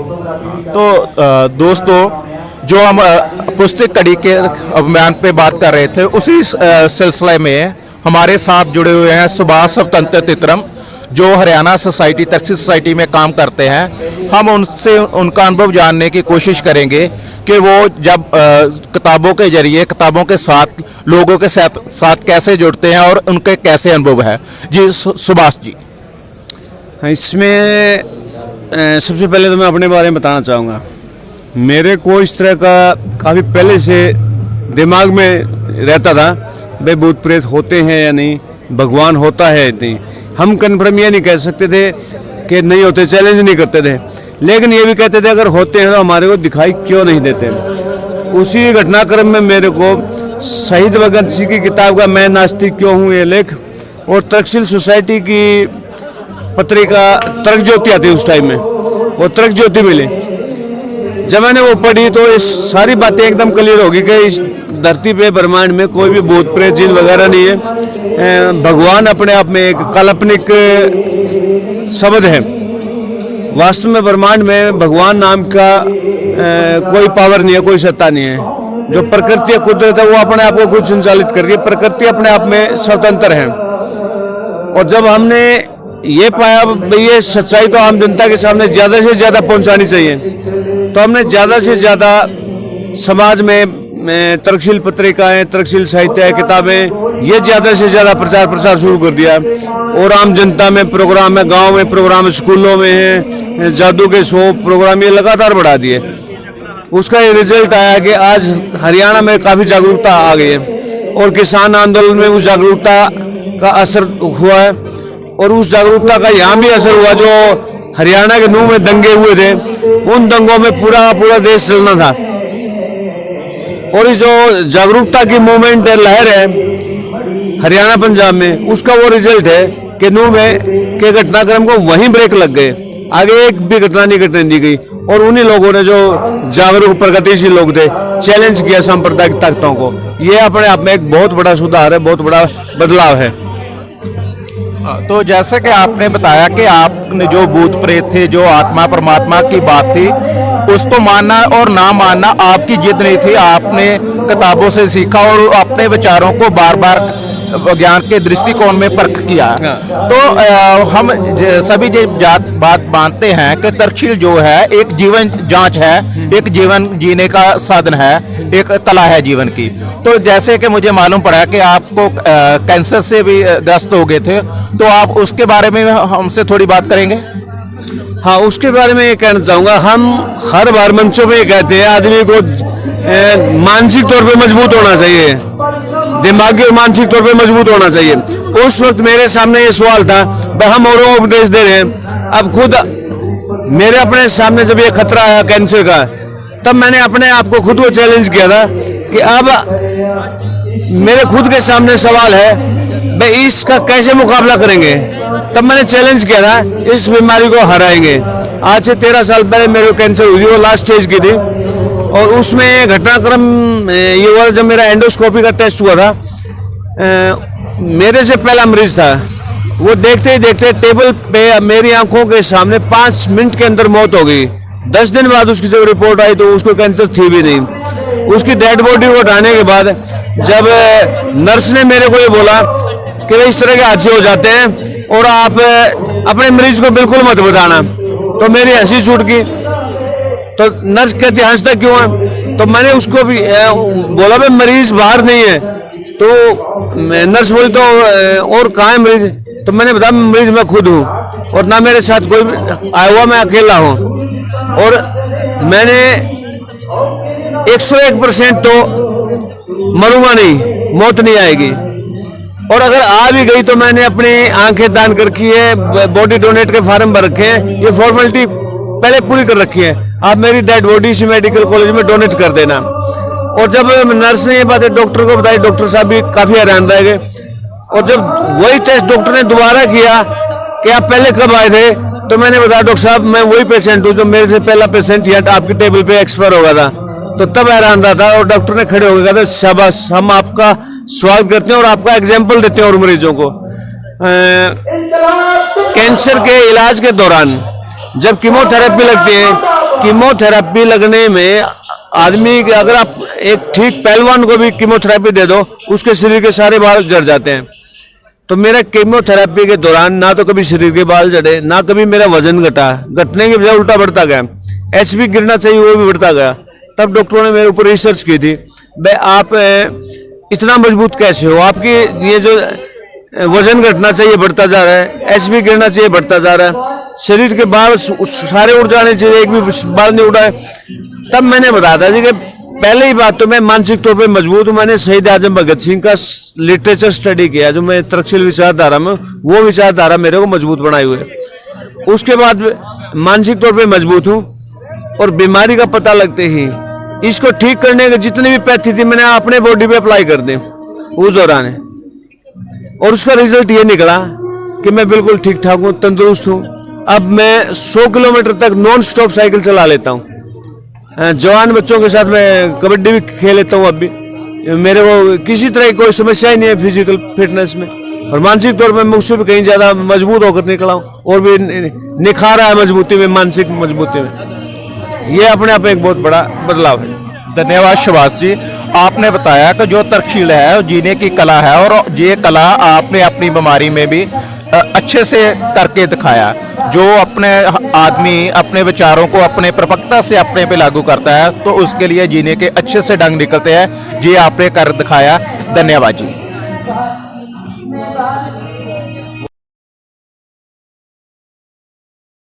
तो दोस्तों, जो हम पुस्तक कड़ी के अभियान पे बात कर रहे थे, उसी सिलसिले में हमारे साथ जुड़े हुए हैं सुभाष स्वतंत्र तित्रम, जो हरियाणा सोसाइटी तक्षशिला सोसाइटी में काम करते हैं। हम उनसे उनका अनुभव जानने की कोशिश करेंगे कि वो जब किताबों के जरिए, किताबों के साथ लोगों के साथ कैसे जुड़ते हैं और उनके कैसे अनुभव है। जी सुभाष जी। इसमें सबसे पहले तो मैं अपने बारे में बताना चाहूँगा। मेरे को इस तरह का काफ़ी पहले से दिमाग में रहता था, भाई भूत प्रेत होते हैं या नहीं, भगवान होता है या नहीं। हम कन्फर्म ये नहीं कह सकते थे कि नहीं होते, चैलेंज नहीं करते थे, लेकिन ये भी कहते थे अगर होते हैं तो हमारे को दिखाई क्यों नहीं देते। उसी घटनाक्रम में मेरे को शहीद भगत सिंह की किताब का मैं नास्तिक क्यों हूँ ये लेख, और तक्षशिला सोसाइटी की पत्रिका तर्क ज्योति आती उस टाइम में, वो तर्क ज्योति मिली। जब मैंने वो पढ़ी तो ये सारी बातें एकदम क्लियर होगी कि इस धरती पे ब्रह्मांड में कोई भी भूत प्रेत जिन वगैरह नहीं है। भगवान अपने आप में एक काल्पनिक शब्द है। वास्तव में ब्रह्मांड में भगवान नाम का कोई पावर नहीं है, कोई सत्ता नहीं है। जो प्रकृति या कुदरत है वो अपने आप को खुद संचालित कर रही है। प्रकृति अपने आप में स्वतंत्र है। और जब हमने ये पाया भाई ये सच्चाई तो आम जनता के सामने ज़्यादा से ज़्यादा पहुंचानी चाहिए, तो हमने ज़्यादा से ज़्यादा समाज में तर्कशील पत्रिकाएं, तर्कशील साहित्य किताबें, ये ज़्यादा से ज़्यादा प्रचार प्रसार शुरू कर दिया। और आम जनता में प्रोग्राम है, गांव में प्रोग्राम, स्कूलों में है, जादू के शो प्रोग्राम ये लगातार बढ़ा दिए। उसका ये रिजल्ट आया कि आज हरियाणा में काफ़ी जागरूकता आ गई है और किसान आंदोलन में उस जागरूकता का असर हुआ है। और उस जागरूकता का यहाँ भी असर हुआ। जो हरियाणा के नूह में दंगे हुए थे, उन दंगों में पूरा देश चलना था। और इस जो जागरूकता की मूवमेंट है, लहर है हरियाणा पंजाब में, उसका वो रिजल्ट है कि नूह में के घटनाक्रम को वहीं ब्रेक लग गए, आगे एक भी घटना नहीं घटने दी गई। और उन्हीं लोगों ने जो जागरूक प्रगतिशील लोग थे चैलेंज किया सांप्रदायिक ताकतों को। ये अपने आप में एक बहुत बड़ा सुधार है, बहुत बड़ा बदलाव है। तो जैसे कि आपने बताया कि आपने जो भूत प्रेत थे, जो आत्मा परमात्मा की बात थी, उसको मानना और ना मानना आपकी जिद नहीं थी। आपने किताबों से सीखा और अपने विचारों को बार बार विज्ञान के दृष्टिकोण में परख किया। तो हम सभी बात मानते हैं कि तर्कशील जो है एक जीवन जांच है, एक जीवन जीने का साधन है, एक कला है जीवन की। तो जैसे कि मुझे मालूम पड़ा कि आपको कैंसर से भी ग्रस्त हो गए थे, तो आप उसके बारे में हमसे थोड़ी बात करेंगे। हाँ, उसके बारे में ये कहना चाहूँगा। हम हर बार मंचों में कहते हैं आदमी को मानसिक तौर पे मजबूत होना चाहिए, दिमागी और मानसिक तौर पे मजबूत होना चाहिए। उस वक्त मेरे सामने ये सवाल था, हम औरों को उपदेश दे रहे हैं, अब खुद मेरे अपने सामने जब ये खतरा आया कैंसर का, तब मैंने अपने आप को खुद को चैलेंज किया था कि अब मेरे खुद के सामने सवाल है, भाई इसका कैसे मुकाबला करेंगे। तब मैंने चैलेंज किया था, इस बीमारी को हराएंगे। आज से 13 साल पहले मेरे को कैंसर हुई, वो लास्ट स्टेज की थी। और उसमें घटनाक्रम ये हुआ जब मेरा एंडोस्कोपी का टेस्ट हुआ था। मेरे से पहला मरीज था, वो देखते ही देखते टेबल पे मेरी आंखों के सामने 5 मिनट के अंदर मौत हो गई। 10 दिन बाद उसकी जब रिपोर्ट आई तो उसको कैंसर थी भी नहीं। उसकी डेड बॉडी को हटाने के बाद जब नर्स ने मेरे को ये बोला कि इस तरह के हादसे हो जाते हैं और आप अपने मरीज को बिल्कुल मत बताना, तो मेरी हंसी छूट गई। तो नर्स कहती हंसता क्यों है, तो मैंने उसको भी बोला भाई मरीज बाहर नहीं है। तो नर्स बोली तो और कहाँ है मरीज, तो मैंने बताया मरीज मैं खुद हूँ और ना मेरे साथ कोई आया हुआ, मैं अकेला हूँ। और मैंने 101% तो मरूंगा नहीं, मौत नहीं आएगी। और अगर आ भी गई तो मैंने अपनी आंखें दान कर रखी है, बॉडी डोनेट के फार्म भर रखे हैं, ये फॉर्मेलिटी पहले पूरी कर रखी है। आप मेरी डेड बॉडी इसी मेडिकल कॉलेज में डोनेट कर देना। और जब नर्स ने ये बातें डॉक्टर को बताई, डॉक्टर साहब भी काफी हैरान रह गए। और जब वही टेस्ट डॉक्टर ने दोबारा किया कि आप पहले कब आए थे, तो मैंने बताया डॉक्टर साहब मैं वही पेशेंट हूँ जो मेरे से पहला पेशेंट यहाँ आपकी टेबल पे एक्सपायर हो गया था। तो तब हैरान रहा था। और डॉक्टर ने खड़े होकर कहा था शाबाश, हम आपका स्वागत करते हैं और आपका एग्जाम्पल देते हैं और मरीजों को। कैंसर के इलाज के दौरान जब कीमोथेरेपी लगती है कीमोथेरेपी लगने में आदमी के, अगर आप एक ठीक पहलवान को भी कीमोथेरेपी दे दो, उसके शरीर के सारे बाल झड़ जाते हैं। तो मेरा कीमोथेरेपी के दौरान ना तो कभी शरीर के बाल झड़े, ना कभी मेरा वजन घटा, घटने की बजाय उल्टा बढ़ता गया। एचबी गिरना चाहिए वो भी बढ़ता गया। तब डॉक्टरों ने मेरे ऊपर रिसर्च की थी, भाई आप इतना मजबूत कैसे हो, आपकी ये जो वजन घटना चाहिए बढ़ता जा रहा है, एचबी गिरना चाहिए बढ़ता जा रहा है, शरीर के बाल सारे उड़ जाने चाहिए, एक भी बाल नहीं उड़ा है। तब मैंने बताया था जी कि पहले ही बात तो मैं मानसिक तौर पे मजबूत हूँ। मैंने शहीद आजम भगत सिंह का लिटरेचर स्टडी किया, जो मैं तक्षशिल विचारधारा में, वो विचारधारा मेरे को मजबूत बनाए हुए। उसके बाद मानसिक तौर पे मजबूत हूँ, और बीमारी का पता लगते ही इसको ठीक करने के जितनी भी पैथी थी मैंने अपने बॉडी पे अप्लाई कर दी उस दौरान, और उसका रिजल्ट ये निकला कि मैं बिल्कुल ठीक ठाक हूँ, तंदुरुस्त हूँ। अब मैं 100 किलोमीटर तक नॉन स्टॉप साइकिल चला लेता हूँ। जवान बच्चों के साथ मैं कबड्डी भी खेल लेता हूँ। अब भी मेरे को किसी तरह की कोई समस्या ही नहीं है फिजिकल फिटनेस में, और मानसिक तौर पर मैं उससे भी कहीं ज्यादा मजबूत होकर निकला हूँ, और भी निखारा है मजबूती में, मानसिक मजबूती में। ये अपने आप में एक बहुत बड़ा बदलाव है। धन्यवाद सुभाष जी। आपने बताया कि जो तक्षशिल है जीने की कला है, और ये कला आपने अपनी बीमारी में भी अच्छे से करके दिखाया। जो अपने आदमी अपने विचारों को अपने परिपक्वता से अपने पे लागू करता है, तो उसके लिए जीने के अच्छे से ढंग निकलते हैं। ये आपने कर दिखाया। धन्यवाद जी।